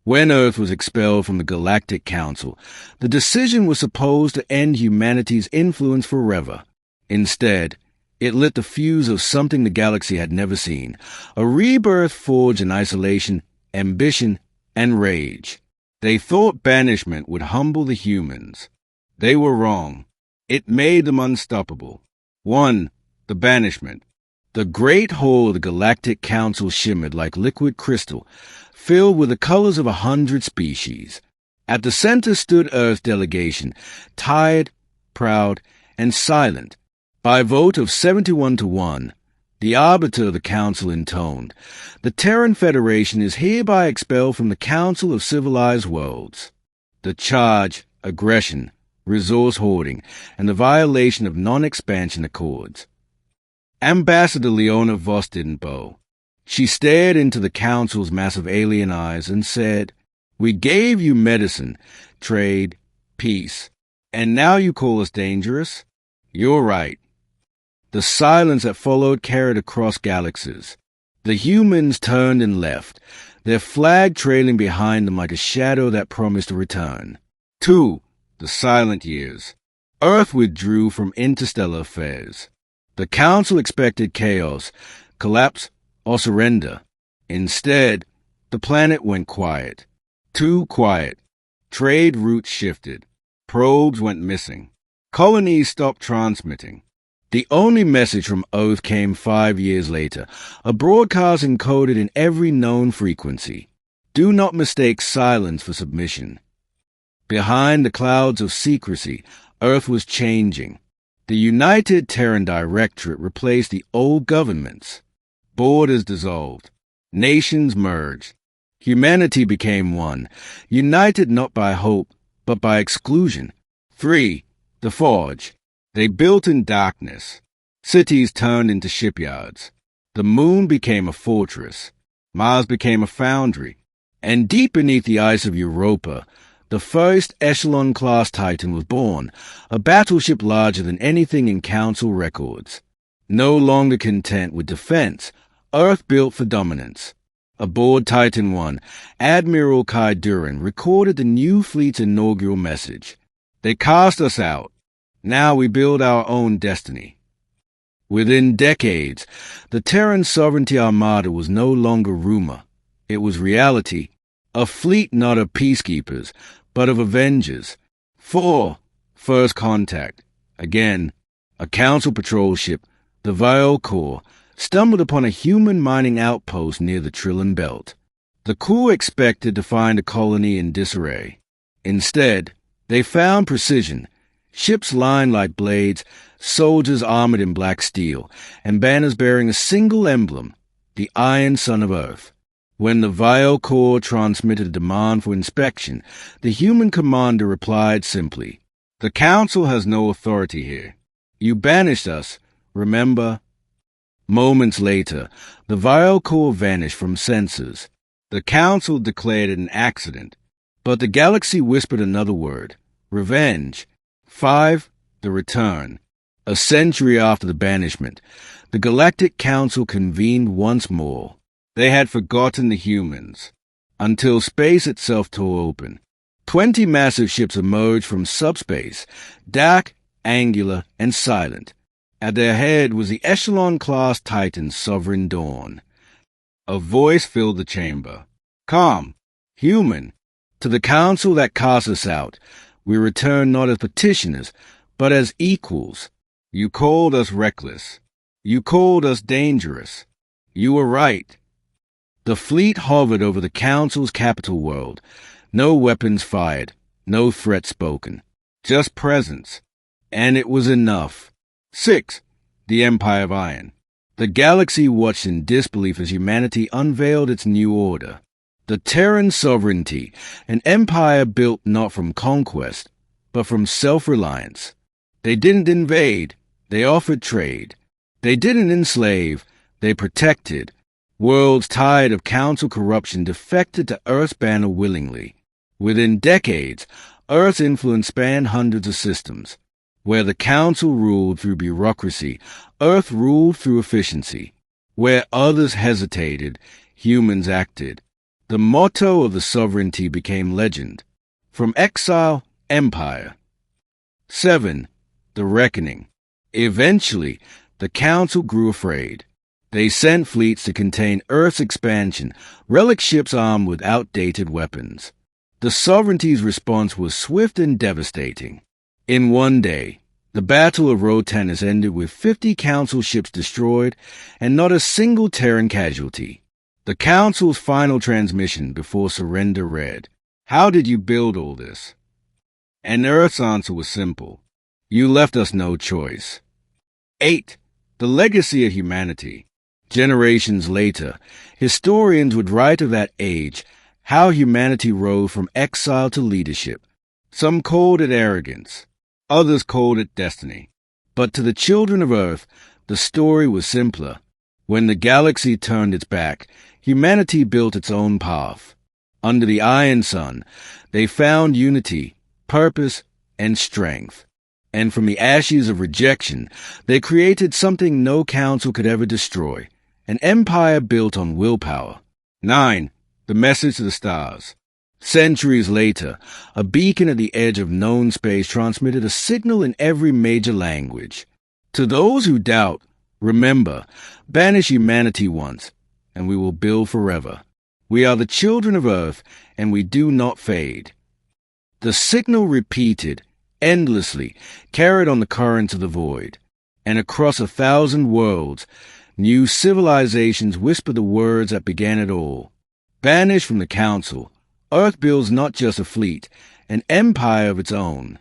When Earth was expelled from the Galactic Council, the decision was supposed to end humanity's influence forever. Instead, it lit the fuse of something the galaxy had never seen, a rebirth forged in isolation, ambition, and rage. They thought banishment would humble the humans. They were wrong. It made them unstoppable. 1. The banishment. The great hall of the Galactic Council shimmered like liquid crystal, filled with the colors of 100 species. At the center stood Earth's delegation, tired, proud, and silent. By vote of 71-1, the arbiter of the council intoned, "The Terran Federation is hereby expelled from the Council of Civilized Worlds." The charge, aggression, resource hoarding, and the violation of non-expansion accords. Ambassador Leona Voss didn't bow. She stared into the council's massive alien eyes and said, "We gave you medicine, trade, peace, and now you call us dangerous? You're right." The silence that followed carried across galaxies. The humans turned and left, their flag trailing behind them like a shadow that promised to return. 2. The silent years. Earth withdrew from interstellar affairs. The Council expected chaos, collapse, or surrender. Instead, the planet went quiet. Too quiet. Trade routes shifted. Probes went missing. Colonies stopped transmitting. The only message from Earth came 5 years later, a broadcast encoded in every known frequency. Do not mistake silence for submission. Behind the clouds of secrecy, Earth was changing. The United Terran Directorate replaced the old governments. Borders dissolved. Nations merged. Humanity became one, united not by hope, but by exclusion. 3. The Forge. They built in darkness. Cities turned into shipyards. The moon became a fortress. Mars became a foundry. And deep beneath the ice of Europa, the first Echelon-class Titan was born, a battleship larger than anything in Council records. No longer content with defense, Earth built for dominance. Aboard Titan I, Admiral Kai Duran recorded the new fleet's inaugural message. "They cast us out. Now we build our own destiny." Within decades, the Terran Sovereignty Armada was no longer rumor. It was reality, a fleet not of peacekeepers, but of avengers. 4. First contact. Again, a Council patrol ship, the Viol Corps, stumbled upon a human mining outpost near the Trillium Belt. The Corps expected to find a colony in disarray. Instead, they found precision. Ships lined like blades, soldiers armored in black steel, and banners bearing a single emblem, the Iron Son of Earth. When the Viol Corps transmitted a demand for inspection, the human commander replied simply, "The Council has no authority here. You banished us, remember?" Moments later, the Viol Corps vanished from sensors. The Council declared it an accident, but the galaxy whispered another word, revenge. 5. The Return. A century after the banishment, the Galactic Council convened once more. They had forgotten the humans, until space itself tore open. 20 massive ships emerged from subspace, dark, angular, and silent. At their head was the Echelon-class Titan Sovereign Dawn. A voice filled the chamber. "Calm, human. To the Council that cast us out, we return not as petitioners, but as equals. You called us reckless. You called us dangerous. You were right." The fleet hovered over the Council's capital world. No weapons fired, no threat spoken. Just presence. And it was enough. 6. The Empire of Iron. The galaxy watched in disbelief as humanity unveiled its new order. The Terran sovereignty, an empire built not from conquest, but from self-reliance. They didn't invade, they offered trade. They didn't enslave, they protected. Worlds tired of Council corruption defected to Earth's banner willingly. Within decades, Earth's influence spanned hundreds of systems. Where the Council ruled through bureaucracy, Earth ruled through efficiency. Where others hesitated, humans acted. The motto of the sovereignty became legend. From exile, empire. 7. The reckoning. Eventually, the council grew afraid. They sent fleets to contain Earth's expansion, relic ships armed with outdated weapons. The sovereignty's response was swift and devastating. In one day, the Battle of Rotanus ended with 50 council ships destroyed and not a single Terran casualty. The council's final transmission before surrender read, "How did you build all this?" And Earth's answer was simple. You left us no choice. 8. The legacy of humanity. Generations later, historians would write of that age how humanity rose from exile to leadership. Some called it arrogance, others called it destiny. But to the children of Earth, the story was simpler. When the galaxy turned its back, humanity built its own path. Under the Iron Sun, they found unity, purpose, and strength. And from the ashes of rejection, they created something no council could ever destroy, an empire built on willpower. 9. The message to the stars. Centuries later, a beacon at the edge of known space transmitted a signal in every major language. To those who doubt, remember, banish humanity once, and we will build forever. We are the children of Earth, and we do not fade. The signal repeated, endlessly, carried on the currents of the void, and across 1,000 worlds, new civilizations whisper the words that began it all. Banished from the council, Earth builds not just a fleet, an empire of its own.